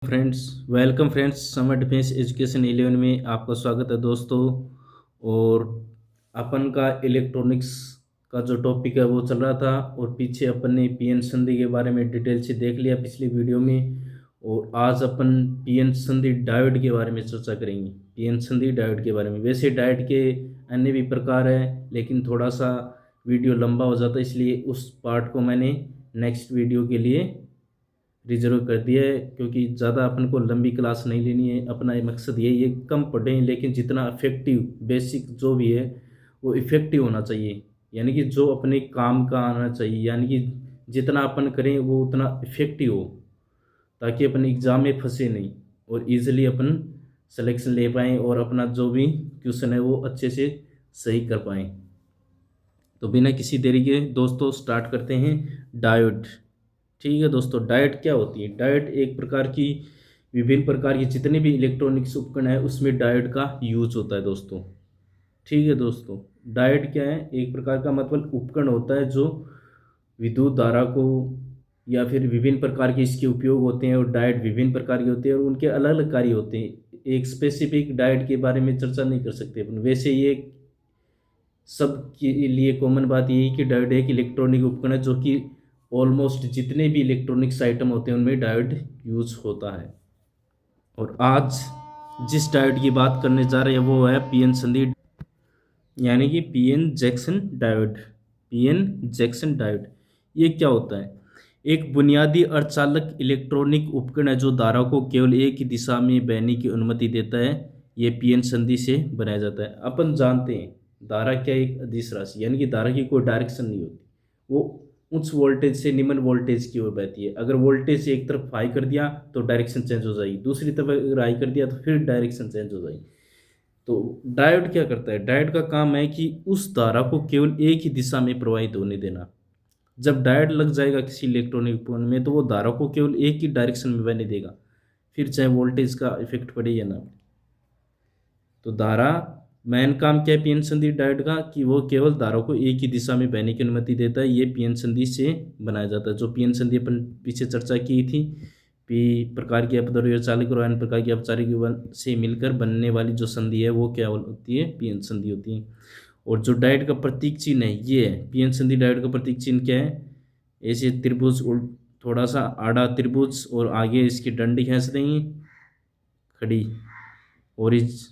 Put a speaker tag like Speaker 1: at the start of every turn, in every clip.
Speaker 1: Friends, welcome friends. Summer defence education 11 में आपका स्वागत है दोस्तों। और अपन का इलेक्ट्रॉनिक्स का जो टॉपिक है वो चल रहा था, और पीछे अपन ने पीएन संधि के बारे में डिटेल से देख लिया पिछली वीडियो में। और आज अपन पीएन संधि डायोड के बारे में चर्चा करेंगे। पीएन संधि डायोड के बारे में, वैसे डायोड के अन्य भी प्रकार है, लेकिन थोड़ा सा वीडियो लंबा हो जाता है, इसलिए उस पार्ट को मैंने नेक्स्ट वीडियो के लिए रिजर्व कर दिया है, क्योंकि ज़्यादा अपन को लंबी क्लास नहीं लेनी है। अपना ये मकसद यही है, कम पढ़ें लेकिन जितना इफेक्टिव बेसिक जो भी है वो इफेक्टिव होना चाहिए, यानी कि जो अपने काम का आना चाहिए, यानी कि जितना अपन करें वो उतना इफेक्टिव हो, ताकि अपन एग्ज़ाम में फंसे नहीं और इजीली अपन सिलेक्शन ले पाएँ और अपना जो भी क्वेश्चन है वो अच्छे से सही कर पाएँ। तो बिना किसी देरी के दोस्तों स्टार्ट करते हैं डायोड। ठीक है दोस्तों, डायोड क्या होती है? डायोड एक प्रकार की, विभिन्न प्रकार की जितने भी इलेक्ट्रॉनिक्स उपकरण है उसमें डायोड का यूज होता है दोस्तों। ठीक है दोस्तों, डायोड क्या है? एक प्रकार का मतलब उपकरण होता है जो विद्युत धारा को, या फिर विभिन्न प्रकार के इसके उपयोग होते हैं। और डायोड विभिन्न प्रकार के होते हैं और उनके अलग अलग कार्य होते हैं। एक स्पेसिफिक डायोड के बारे में चर्चा नहीं कर सकते अपन। वैसे ये सब के लिए कॉमन बात यही है कि डायोड एक इलेक्ट्रॉनिक उपकरण है जो कि ऑलमोस्ट जितने भी इलेक्ट्रॉनिक्स आइटम होते हैं उनमें डायोड यूज होता है। और आज जिस डायोड की बात करने जा रहे हैं वो है पीएन संधि, यानी कि PN Jackson diode. PN Jackson diode ये क्या होता है? एक बुनियादी अर्धचालक इलेक्ट्रॉनिक उपकरण है जो धारा को केवल एक ही दिशा में बहने की अनुमति देता है। ये पीएन संधि से बनाया जाता है। अपन जानते हैं धारा क्या है? एक अदिश राशि, यानी कि धारा की कोई डायरेक्शन नहीं होती, वो उच्च वोल्टेज से निम्न वोल्टेज की ओर बहती है। अगर वोल्टेज एक तरफ हाई कर दिया तो डायरेक्शन चेंज हो जाएगी, दूसरी तरफ अगर हाई कर दिया तो फिर डायरेक्शन चेंज हो जाएगी। तो डायोड क्या करता है? डायोड का काम है कि उस धारा को केवल एक ही दिशा में प्रवाहित होने देना। जब डायोड लग जाएगा किसी इलेक्ट्रॉनिक उपकरण में तो वो धारा को केवल एक ही डायरेक्शन में बहने देगा, फिर चाहे वोल्टेज का इफेक्ट पड़े या ना। तो धारा, मेन काम क्या है पीएन संधि डायोड का? कि वो केवल धारा को एक ही दिशा में बहने की अनुमति देता है। ये पीएन संधि से बनाया जाता है। जो पीएन संधि अपन पीछे चर्चा की थी, पी प्रकार की अपद्रव्य चालक और एन प्रकार की अपचारिक से मिलकर बनने वाली जो संधि है वो क्या होती है? पीएन संधि होती है। और जो डायोड का प्रतीक चिन्ह है ये है पीएन संधि डायोड का प्रतीक चिन्ह क्या है? ऐसे त्रिभुज, थोड़ा सा आड़ा त्रिभुज, और आगे इसकी डंडी खींच देंगे खड़ी, ओरिज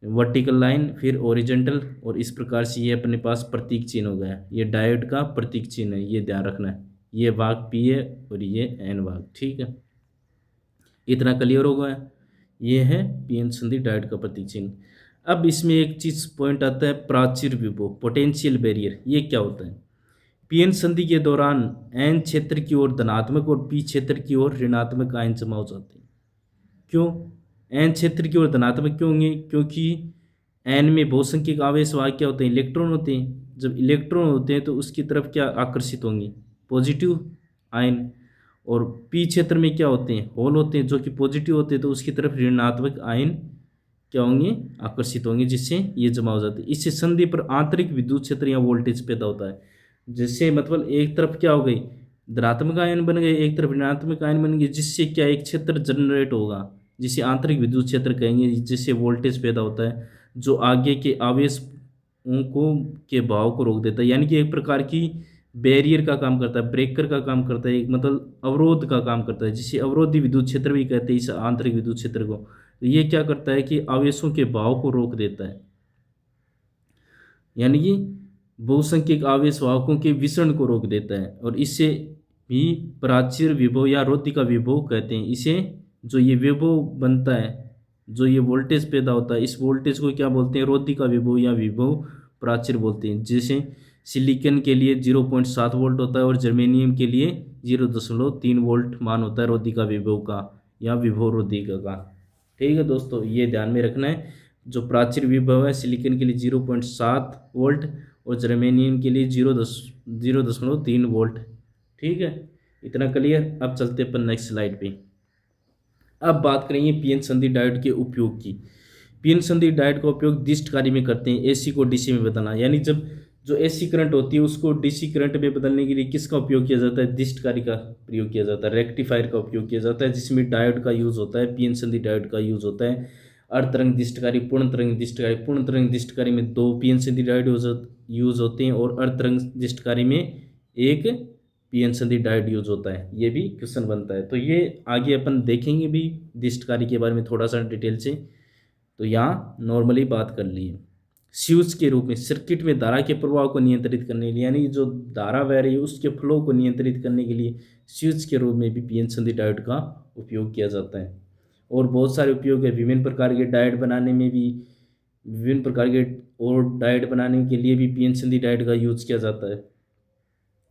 Speaker 1: वर्टिकल लाइन, फिर ओरिजेंटल, और इस प्रकार से ये अपने पास प्रतीक चिन्ह हो गया। ये डायोड का प्रतीक चिन्ह है, ये ध्यान रखना है। ये भाग पी है और ये एन भाग। ठीक है, इतना क्लियर हो गया। ये है पीएन संधि डायोड का प्रतीक चिन्ह। अब इसमें एक चीज पॉइंट आता है, प्राचीर विभव, पोटेंशियल बैरियर। ये क्या होता है? पीएन संधि के दौरान एन क्षेत्र की ओर धनात्मक और पी क्षेत्र की ओर ऋणात्मक आयन जमा हो जाते हैं। क्यों एन क्षेत्र की ओर धनात्मक क्यों होंगे? क्योंकि एन में बहुसंख्यक आवेश वाहक क्या होते हैं? इलेक्ट्रॉन होते हैं। जब इलेक्ट्रॉन होते हैं तो उसकी तरफ क्या आकर्षित होंगे? Positive ion. और पी क्षेत्र में क्या होते हैं? होल होते हैं जो कि पॉजिटिव होते हैं, तो उसकी तरफ ऋणात्मक आयन क्या होंगे? आकर्षित होंगे, जिससे ये जमा हो जाते हैं। इससे संधि पर आंतरिक विद्युत क्षेत्र या वोल्टेज पैदा होता है। जिससे मतलब एक तरफ क्या हो गई? धनात्मक आयन बन गए, एक तरफ ऋणात्मक आयन बन गए, जिससे क्या एक क्षेत्र जनरेट होगा जिसे आंतरिक विद्युत क्षेत्र कहेंगे, जिससे वोल्टेज पैदा होता है जो आगे के आवेशों को के बहाव को रोक देता है। यानी कि एक प्रकार की बैरियर का काम करता है, ब्रेकर का काम करता है, एक मतलब अवरोध का काम करता है, जिसे अवरोधी विद्युत क्षेत्र भी कहते हैं इस आंतरिक विद्युत क्षेत्र को। तो ये क्या करता है कि आवेशों के बहाव को रोक देता है, यानी कि बहुसंख्यक आवेश वाहकों के विसरण को रोक देता है। और इससे भी प्राचीर विभव या रोधी का विभव कहते हैं इसे। जो ये विभव बनता है, जो ये वोल्टेज पैदा होता है, इस वोल्टेज को क्या बोलते हैं? रोधी का विभव या विभव प्राचीर बोलते हैं। जैसे सिलिकॉन के लिए 0.7 वोल्ट होता है और जर्मेनियम के लिए 0.3 वोल्ट मान होता है रोधी का विभव का, या विभव रोधी का। ठीक है दोस्तों, ये ध्यान में रखना है। जो प्राचीर विभव है सिलिकॉन के लिए 0.7 वोल्ट और जर्मेनियम के लिए 0.3 वोल्ट। ठीक है, इतना क्लियर। अब चलते अपन नेक्स्ट स्लाइड पे। अब बात करेंगे पीएन संधि डायोड के उपयोग की। पीएन संधि डायोड का उपयोग दिष्ट कार्य में करते हैं, एसी को डीसी में बदलना। यानी जब जो एसी करंट होती है उसको डीसी करंट में बदलने के लिए किसका उपयोग किया जाता है? दिष्टकारी का प्रयोग किया जाता है, रेक्टिफायर का उपयोग किया जाता है, जिसमें डायोड का यूज होता है, पीएन संधि डायोड का यूज होता है। अर्धतरंग दिष्टकारी, पूर्ण तरंग दिष्टकारी। पूर्ण तरंग दिष्टकारी में 2 पीएन संधि डायोड यूज होते हैं और अर्धतरंग दिष्टकारी में एक पीएन संधि डायोड यूज होता है। ये भी क्वेश्चन बनता है, तो ये आगे अपन देखेंगे भी दिष्टकारी के बारे में थोड़ा सा डिटेल से। तो यहाँ नॉर्मली बात कर लिए। स्विच के रूप में सर्किट में धारा के प्रवाह को नियंत्रित करने के लिए, यानी जो धारा बह रही है उसके फ्लो को नियंत्रित करने के लिए स्विच के रूप में भी पीएन संधि डायोड का उपयोग किया जाता है। और बहुत सारे उपयोग है, विभिन्न प्रकार के डायोड बनाने में भी, विभिन्न प्रकार के और डायोड बनाने के लिए भी पीएन संधि डायोड का यूज किया जाता है।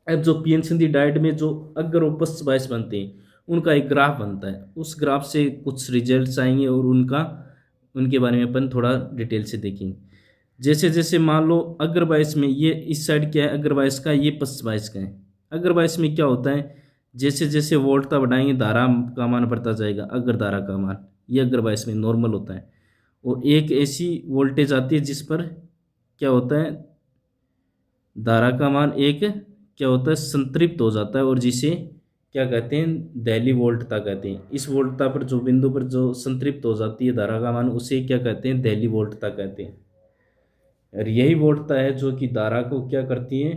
Speaker 1: अब जो पीएन संधि डायोड में जो अगर और पश्च बायस बनते हैं उनका एक ग्राफ बनता है, उस ग्राफ से कुछ रिजल्ट्स आएंगे और उनके बारे में अपन थोड़ा डिटेल से देखेंगे। जैसे जैसे मान लो अग्र बायस में ये इस साइड क्या है अग्र बायस का, ये पश्च बायस का है। अग्र बायस में क्या होता है, जैसे जैसे वोल्टता बढ़ाएंगे धारा का मान बढ़ता जाएगा, अग्र धारा का मान, ये अग्र बायस में नॉर्मल होता है। और एक ऐसी वोल्टेज आती है जिस पर क्या होता है, धारा का मान एक क्या होता है, संतृप्त हो जाता है, और जिसे क्या कहते हैं, दहली वोल्टता कहते हैं। इस वोल्टता पर जो बिंदु पर जो संतृप्त हो जाती है धारा का मान, उसे क्या कहते हैं, दहली वोल्टता कहते हैं। और यही वोल्टता है जो कि धारा को क्या करती है,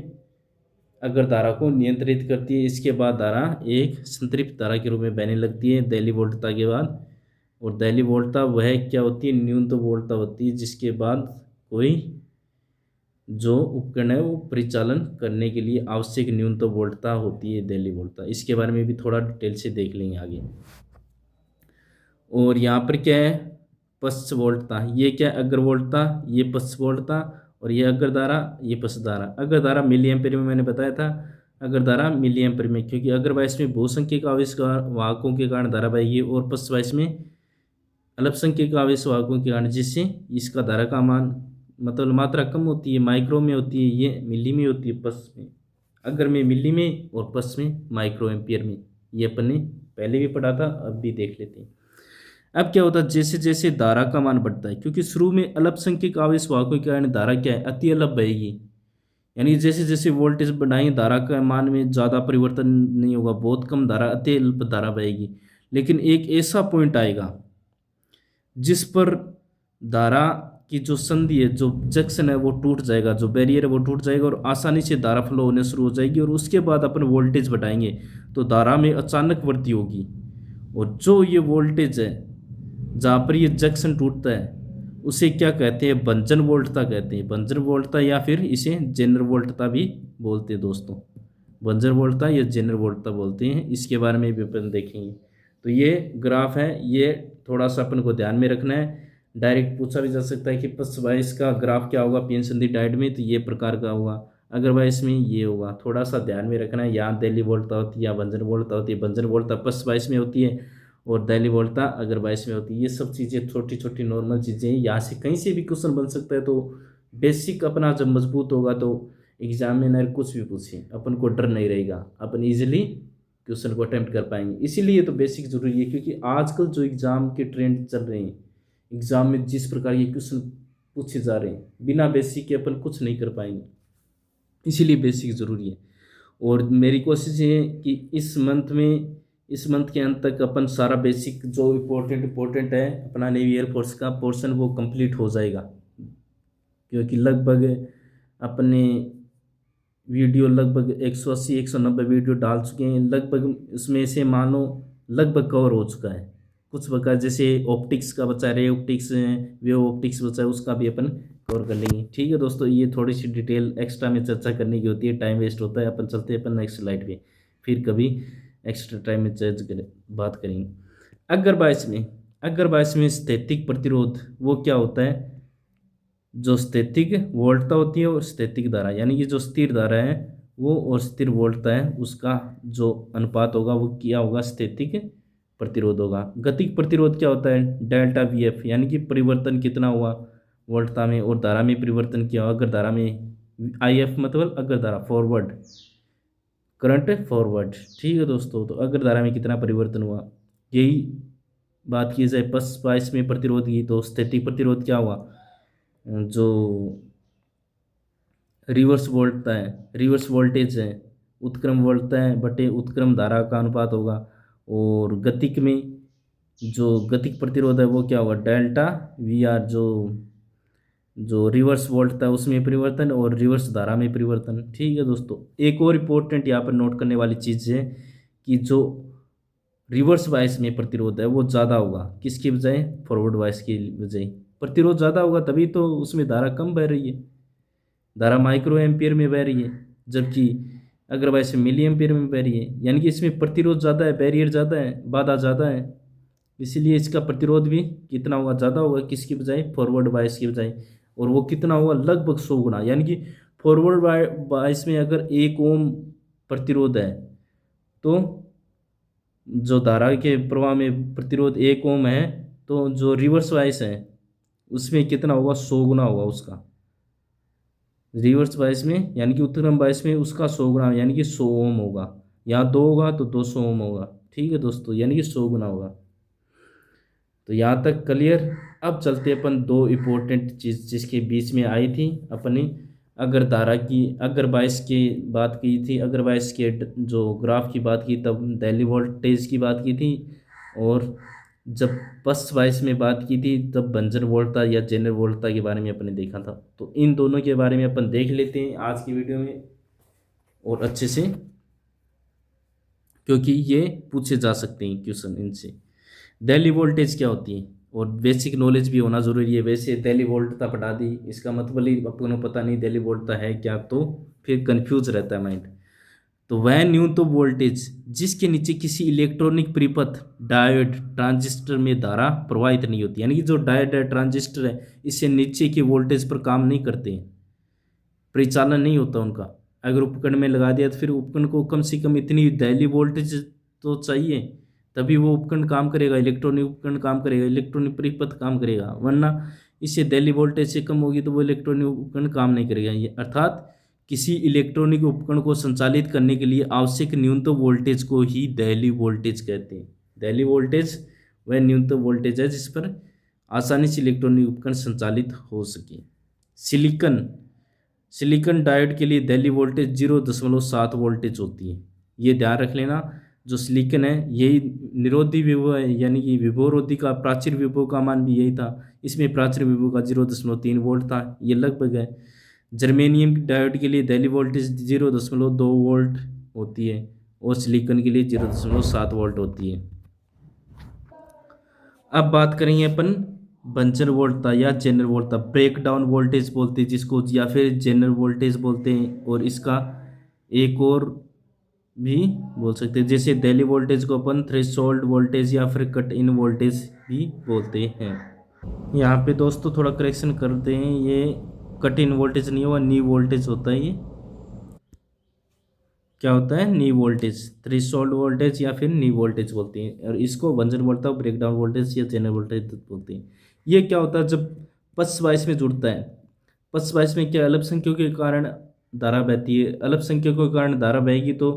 Speaker 1: अगर धारा को नियंत्रित करती है। इसके बाद धारा एक संतृप्त धारा के रूप में बहने लगती है दहली वोल्टता के बाद। और दहली वोल्टता वह क्या होती है, न्यूनतम वोल्टता होती है जिसके बाद कोई जो उपकरण है वो परिचालन करने के लिए आवश्यक न्यूनतम वोल्टता होती है दहली वोल्टता। इसके बारे में भी थोड़ा डिटेल से देख लेंगे आगे। और यहाँ पर क्या है, पश्च वोल्टता, ये क्या अग्र वोल्टता, ये पश्च वोल्टता, और ये अग्र धारा, ये पश्च धारा। अग्र धारा मिली एम्पीयर में मैंने बताया था, अग्र धारा मिली एम्पीयर में, क्योंकि अग्र बायस में बहुसंख्यक आवेश वाहकों के कारण धारा बहेगी, और पश्च बायस में अल्पसंख्यक आवेश वाहकों के कारण, जिससे इसका धारा का मान मतलब मात्रा कम होती है, माइक्रो में होती है, ये मिली में होती है पश्च में, अग्र में मिली में और पश्च में माइक्रो एम्पियर में। ये अपन ने पहले भी पढ़ा था, अब भी देख लेते हैं। अब क्या होता है, जैसे जैसे धारा का मान बढ़ता है, क्योंकि शुरू में अल्पसंख्यक आवेश वाहकों के कारण धारा क्या है, अति अल्प बहेगी, यानी जैसे जैसे वोल्टेज बढ़ाएंगे धारा का मान में ज़्यादा परिवर्तन नहीं होगा, बहुत कम धारा, अति अल्प धारा बहेगी। लेकिन एक ऐसा पॉइंट आएगा जिस पर धारा की जो संधि है, जो जंक्शन है वो टूट जाएगा, जो बैरियर है वो टूट जाएगा, और आसानी से धारा फ्लो होने शुरू हो जाएगी। और उसके बाद अपन वोल्टेज बढ़ाएंगे तो धारा में अचानक वृद्धि होगी। और जो ये वोल्टेज है जहाँ पर ये जंक्शन टूटता है उसे क्या कहते हैं, भंजन वोल्टता कहते हैं। भंजन वोल्टता, या फिर इसे जेनर वोल्टता भी बोलते हैं दोस्तों। भंजन वोल्टता या जेनर वोल्टता बोलते हैं, इसके बारे में भी अपन देखेंगे। तो ये ग्राफ है, ये थोड़ा सा अपन को ध्यान में रखना है। डायरेक्ट पूछा भी जा सकता है कि पश्च बायस का ग्राफ क्या होगा पीएन संधि डायोड में, तो ये प्रकार का होगा, अग्र बायस में ये होगा। थोड़ा सा ध्यान में रखना है, यहाँ दहली वोल्टता होती है या भंजन वोल्टता होती है। भंजन वोल्टता पश्च बायस में होती है और दहली वोल्टता अग्र बायस में होती है। ये सब चीज़ें छोटी छोटी नॉर्मल चीज़ें हैं, यहाँ से कहीं से भी क्वेश्चन बन सकता है। तो बेसिक अपना जब मजबूत होगा तो एग्जामिनर कुछ भी पूछे अपन को डर नहीं रहेगा, अपन ईजिली क्वेश्चन को अटेम्प्ट कर पाएंगे। इसीलिए तो बेसिक जरूरी है, क्योंकि आजकल जो एग्जाम के ट्रेंड चल रहे हैं, एग्जाम में जिस प्रकार के क्वेश्चन पूछे जा रहे हैं, बिना बेसिक के अपन कुछ नहीं कर पाएंगे, इसीलिए बेसिक ज़रूरी है। और मेरी कोशिश ये है कि इस मंथ के अंत तक अपन सारा बेसिक जो इम्पोर्टेंट है अपना नेवी एयरफोर्स का पोर्शन वो कंप्लीट हो जाएगा, क्योंकि लगभग अपने वीडियो लगभग 180-190 वीडियो डाल चुके हैं। लगभग इसमें से मानो लगभग कवर हो चुका है। कुछ बका, जैसे ऑप्टिक्स का बचा, रे ऑप्टिक्स, वेव ऑप्टिक्स बचा है, उसका भी अपन कवर कर लेंगे। ठीक है दोस्तों, ये थोड़ी सी डिटेल एक्स्ट्रा में चर्चा करने की होती है, टाइम वेस्ट होता है। अपन चलते हैं अपन नेक्स्ट स्लाइड पे, फिर कभी एक्स्ट्रा टाइम में बात करेंगे। अगर बायस में स्थैतिक प्रतिरोध वो क्या होता है, जो स्थैतिक वोल्टता होती है और स्थैतिक धारा, यानी कि जो स्थिर धारा है वो और स्थिर वोल्टता है, उसका जो अनुपात होगा वो क्या होगा, स्थैतिक प्रतिरोध होगा। गतिक प्रतिरोध क्या होता है, डेल्टा वी एफ, यानी कि परिवर्तन कितना हुआ वोल्टता में, और धारा में परिवर्तन क्या हुआ। अगर धारा में आई एफ मतलब अगर धारा फॉरवर्ड, करंट फॉरवर्ड। ठीक है दोस्तों, तो अगर धारा में कितना परिवर्तन हुआ, यही बात की जाए पश्च बायस में प्रतिरोध की, तो स्थैतिक प्रतिरोध क्या हुआ, जो रिवर्स वोल्टता है, रिवर्स वोल्टेज है, उत्क्रम वोल्टता है बटे उत्क्रम धारा का अनुपात होगा। और गतिक में जो गतिक प्रतिरोध है वो क्या होगा, डेल्टा वी आर, जो जो रिवर्स वोल्ट था उसमें परिवर्तन और रिवर्स धारा में परिवर्तन। ठीक है दोस्तों, एक और इम्पोर्टेंट यहाँ पर नोट करने वाली चीज़ है कि जो रिवर्स वाइस में प्रतिरोध है वो ज़्यादा होगा, किसके बजाय, फॉरवर्ड वाइस के बजाय। प्रतिरोध ज़्यादा होगा तभी तो उसमें धारा कम बह रही है, धारा माइक्रो एम्पियर में बह रही है, जबकि अगर वाइस में मिली एम्पियर में बह रही है। यानी कि इसमें प्रतिरोध ज़्यादा है, बैरियर ज़्यादा है, बाधा ज़्यादा है, इसीलिए इसका प्रतिरोध भी कितना होगा, ज़्यादा होगा, किसकी बजाय, फॉरवर्ड बायस की बजाय। और वो कितना होगा, लगभग 100 गुना। यानी कि फॉरवर्ड बायस में अगर 1 ओम प्रतिरोध है तो जो धारा के प्रवाह में प्रतिरोध 1 ओम है, तो जो रिवर्स बायस है उसमें कितना होगा, 100 गुना होगा उसका। रिवर्स बायस में यानी कि उत्क्रम बायस में उसका 100 गुना, यानी कि 100 ओम होगा। यहाँ 2 होगा तो 200 ओम होगा। ठीक है दोस्तों, यानी कि 100 गुना होगा। तो यहाँ तक क्लियर। अब चलते अपन दो इम्पोर्टेंट चीज़ जिसके बीच में आई थी अपनी, अगर धारा की, अगर बायस की बात की थी, अगर बायस के जो ग्राफ की बात की तब दिल्ली वोल्टेज की बात की थी, और जब बस बायस में बात की थी तब बंजर वोल्टता या जेनर वोल्टता के बारे में अपन ने देखा था। तो इन दोनों के बारे में अपन देख लेते हैं आज की वीडियो में और अच्छे से, क्योंकि ये पूछे जा सकते हैं क्वेश्चन इनसे। दिल्ली वोल्टेज क्या होती है, और बेसिक नॉलेज भी होना ज़रूरी है। वैसे दिल्ली वोल्टता पढ़ा दी, इसका मतलब ही अपन को पता नहीं दिल्ली वोल्टता है क्या, तो फिर कंफ्यूज रहता है माइंड। तो वह न्यूनतम वोल्टेज जिसके नीचे किसी इलेक्ट्रॉनिक परिपथ, डायोड, ट्रांजिस्टर में धारा प्रवाहित नहीं होती। यानी कि जो डायोड है, ट्रांजिस्टर है, इससे नीचे के वोल्टेज पर काम नहीं करते हैं, परिचालन नहीं होता उनका। अगर उपकरण में लगा दिया तो फिर उपकरण को कम से कम इतनी दिल्ली वोल्टेज तो चाहिए, तभी वो उपकरण काम करेगा, इलेक्ट्रॉनिक उपकरण काम करेगा, इलेक्ट्रॉनिक परिपथ काम करेगा। वरना इससे दिल्ली वोल्टेज से कम होगी तो वो इलेक्ट्रॉनिक उपकरण काम नहीं करेगा। ये अर्थात किसी इलेक्ट्रॉनिक उपकरण को संचालित करने के लिए आवश्यक न्यूनतम वोल्टेज को ही दिल्ली वोल्टेज कहते हैं। दिल्ली वोल्टेज वह न्यूनतम वोल्टेज है जिस पर आसानी से इलेक्ट्रॉनिक उपकरण संचालित हो सके। सिलिकॉन सिलिकॉन डायोड के लिए दिल्ली वोल्टेज 0.7 वोल्टेज होती है। ये ध्यान रख लेना। जो सिलिकॉन है यही निरोधी विभव है, यानी कि विभवरोधी का प्राचीर विभव का मान भी यही था। इसमें प्राचीर विभव का 0.3 वोल्ट था, ये लगभग है। जर्मेनियम डायोड के लिए दिल्ली वोल्टेज 0.2 वोल्ट होती है और सिलिकॉन के लिए 0.7 वोल्ट होती है। अब बात करेंगे अपन बंचर वोल्टता या जेनर वोल्टता, ब्रेक डाउन वोल्टेज बोलते हैं जिसको, या फिर जेनर वोल्टेज बोलते हैं। और इसका एक और भी बोल सकते हैं, जैसे दिल्ली वोल्टेज को अपन थ्रेशोल्ड वोल्टेज या फिर कट इन वोल्टेज भी बोलते हैं। यहाँ पे दोस्तों थोड़ा करेक्शन करते हैं, ये कट इन वोल्टेज नहीं हुआ, नी वोल्टेज होता है। ये क्या होता है, नी वोल्टेज, थ्रेशोल्ड वोल्टेज या फिर नी वोल्टेज बोलते हैं। और इसको बंजर वोल्टता, ब्रेकडाउन वोल्टेज या जेनर वोल्टेज बोलते हैं। ये क्या होता है, जब पक्ष बायस में जुड़ता है, पक्ष बायस में क्या अल्पसंख्यकों के कारण धारा बहती है, अल्पसंख्यकों के कारण धारा बहेगी तो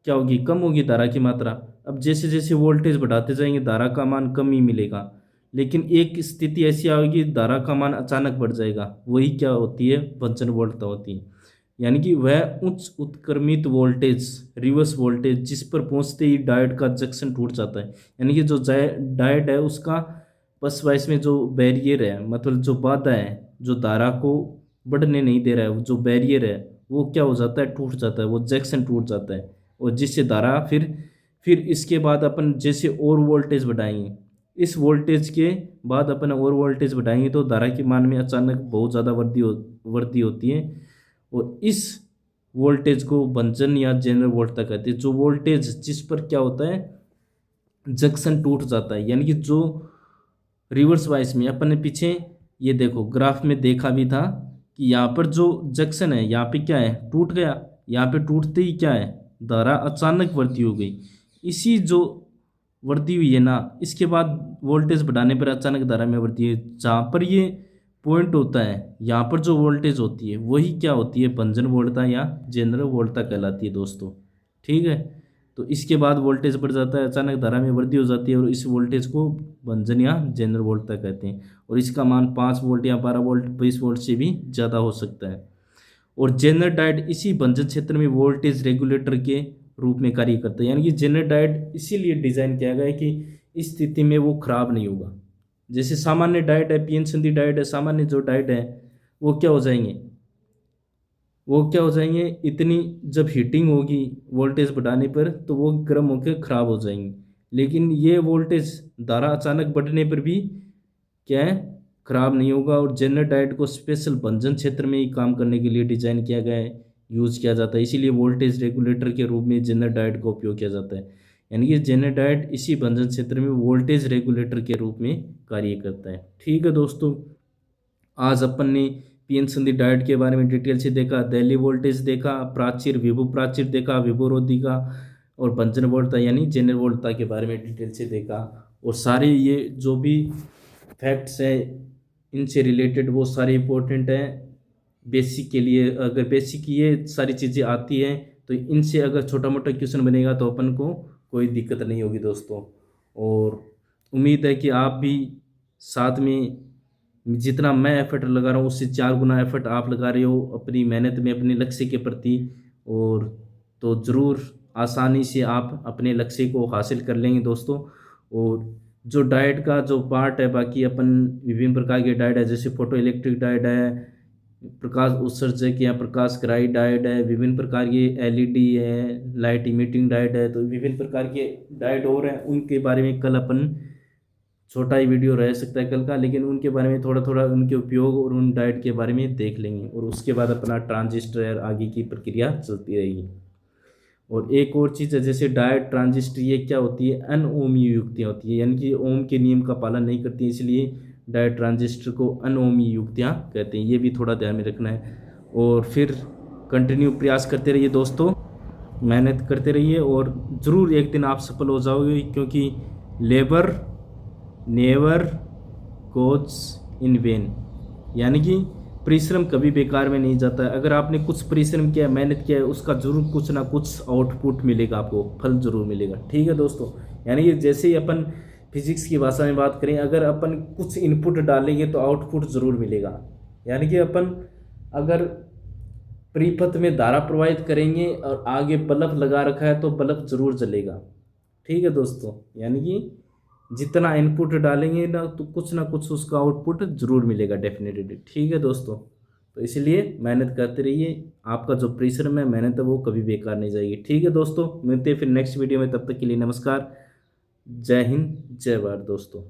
Speaker 1: क्या होगी, कम होगी धारा की मात्रा। अब जैसे जैसे वोल्टेज बढ़ाते जाएंगे धारा का मान कम ही मिलेगा, लेकिन एक स्थिति ऐसी आएगी धारा का मान अचानक बढ़ जाएगा, वही क्या होती है, बंचर वोल्टता होती है। यानी कि वह उच्च उत्क्रमित वोल्टेज, रिवर्स वोल्टेज जिस पर पहुंचते ही डायोड का जंक्शन टूट जाता है। यानी कि जो डायोड है उसका पक्ष बायस में जो बैरियर है, मतलब जो बाधा है, जो धारा को बढ़ने नहीं दे रहा है, जो बैरियर है वो क्या हो जाता है, टूट जाता है, वो जंक्शन टूट जाता है। और जिससे धारा फिर इसके बाद अपन जैसे और वोल्टेज बढ़ाएंगे, इस वोल्टेज के बाद अपन और वोल्टेज बढ़ाएंगे तो धारा के मान में अचानक बहुत ज़्यादा वृद्धि होती है। और इस वोल्टेज को बंचन या जेनर वोल्टता कहते हैं। जो वोल्टेज जिस पर क्या होता है, जंक्शन टूट जाता है। यानी कि जो रिवर्स वाइस में अपन ने पीछे ये देखो ग्राफ में देखा भी था कि यहाँ पर जो जंक्शन है यहाँ पे क्या है, टूट गया। यहाँ पे टूटते ही क्या है, धारा अचानक वृद्धि हो गई। इसी जो वृद्धि हुई है ना, इसके बाद वोल्टेज बढ़ाने पर अचानक धारा में वृद्धि है। जहाँ पर ये पॉइंट होता है, यहाँ पर जो वोल्टेज होती है वही क्या होती है, बंजन वोल्टता या जेनर वोल्टता कहलाती है दोस्तों। ठीक है, तो इसके बाद वोल्टेज बढ़ जाता है, अचानक धारा में वृद्धि हो जाती है और इस वोल्टेज को बंजन या जेनर वोल्टता कहते हैं। और इसका मान 5 वोल्ट या 12 वोल्ट 20 वोल्ट से भी ज़्यादा हो सकता है। और जेनर डायोड इसी भंजन क्षेत्र में वोल्टेज रेगुलेटर के रूप में कार्य करता है। यानी कि जेनर डायोड इसीलिए डिजाइन किया गया है कि इस स्थिति में वो खराब नहीं होगा। जैसे सामान्य डायोड है, पीएन संधि डायोड है, सामान्य जो डायोड है वो क्या हो जाएंगे, इतनी जब हीटिंग होगी वोल्टेज बढ़ाने पर तो वो गर्म होकर खराब हो जाएंगे। लेकिन ये वोल्टेज धारा अचानक बढ़ने पर भी क्या है, खराब नहीं होगा। और जेनर डायोड को स्पेशल भंजन क्षेत्र में ही काम करने के लिए डिजाइन किया गया है, यूज किया जाता है, इसीलिए वोल्टेज रेगुलेटर के रूप में जेनर डायोड का उपयोग किया जाता है। यानी कि जेनर डायोड इसी भंजन क्षेत्र में वोल्टेज रेगुलेटर के रूप में कार्य करता है। ठीक है दोस्तों, आज अपन ने पीएन संधि डायोड के बारे में डिटेल से देखा, दिल्ली वोल्टेज देखा, प्राचीर विभव प्राचीर देखा, विभवरोधी का, और भंजन वोल्टता यानी जेनर वोल्टता के बारे में डिटेल से देखा। और सारे ये जो भी फैक्ट्स है इनसे रिलेटेड वो सारे इंपॉर्टेंट हैं बेसिक के लिए। अगर बेसिक ये सारी चीज़ें आती हैं तो इनसे अगर छोटा मोटा क्वेश्चन बनेगा तो अपन को कोई दिक्कत नहीं होगी दोस्तों। और उम्मीद है कि आप भी साथ में जितना मैं एफर्ट लगा रहा हूँ उससे 4 गुना एफर्ट आप लगा रहे हो अपनी मेहनत में, अपने लक्ष्य के प्रति। और तो ज़रूर आसानी से आप अपने लक्ष्य को हासिल कर लेंगे दोस्तों। और जो डाइट का जो पार्ट है, बाकी अपन विभिन्न प्रकार के डाइट है, जैसे फोटो इलेक्ट्रिक डाइट है, प्रकाश उत्सर्जक या प्रकाश ग्राही डाइट है, विभिन्न प्रकार के एलईडी है, लाइट इमिटिंग डाइट है, तो विभिन्न प्रकार के डाइट और हैं। उनके बारे में कल अपन, छोटा ही वीडियो रह सकता है कल का, लेकिन उनके बारे में थोड़ा थोड़ा उनके उपयोग और उन डाइट के बारे में देख लेंगे। और उसके बाद अपना ट्रांजिस्टर आगे की प्रक्रिया चलती रहेगी। और एक और चीज़ है, जैसे डायोड ट्रांजिस्टर ये क्या होती है, अनओहमीय युक्तियाँ होती है, यानी कि ओम के नियम का पालन नहीं करती है, इसलिए डायोड ट्रांजिस्टर को अनओहमीय युक्तियाँ कहते हैं। ये भी थोड़ा ध्यान में रखना है। और फिर कंटिन्यू प्रयास करते रहिए दोस्तों, मेहनत करते रहिए और ज़रूर एक दिन आप सफल हो जाओगे, क्योंकि labour never goes in when, यानी कि परिश्रम कभी बेकार में नहीं जाता है। अगर आपने कुछ परिश्रम किया, मेहनत किया है, उसका जरूर कुछ ना कुछ आउटपुट मिलेगा, आपको फल जरूर मिलेगा। ठीक है दोस्तों, यानी कि जैसे ही अपन फिजिक्स की भाषा में बात करें, अगर अपन कुछ इनपुट डालेंगे तो आउटपुट जरूर मिलेगा। यानी कि अपन अगर परिपथ में धारा प्रवाहित करेंगे और आगे बल्ब लगा रखा है तो बल्ब जरूर जलेगा। ठीक है दोस्तों, यानी कि जितना इनपुट डालेंगे ना कुछ उसका आउटपुट जरूर मिलेगा डेफिनेटली। ठीक है दोस्तों, तो इसलिए मेहनत करते रहिए, आपका जो परिश्रम है, मेहनत है, वो कभी बेकार नहीं जाएगी। ठीक है दोस्तों, मिलते हैं फिर नेक्स्ट वीडियो में, तब तक के लिए नमस्कार, जय हिंद, जय भारत दोस्तों।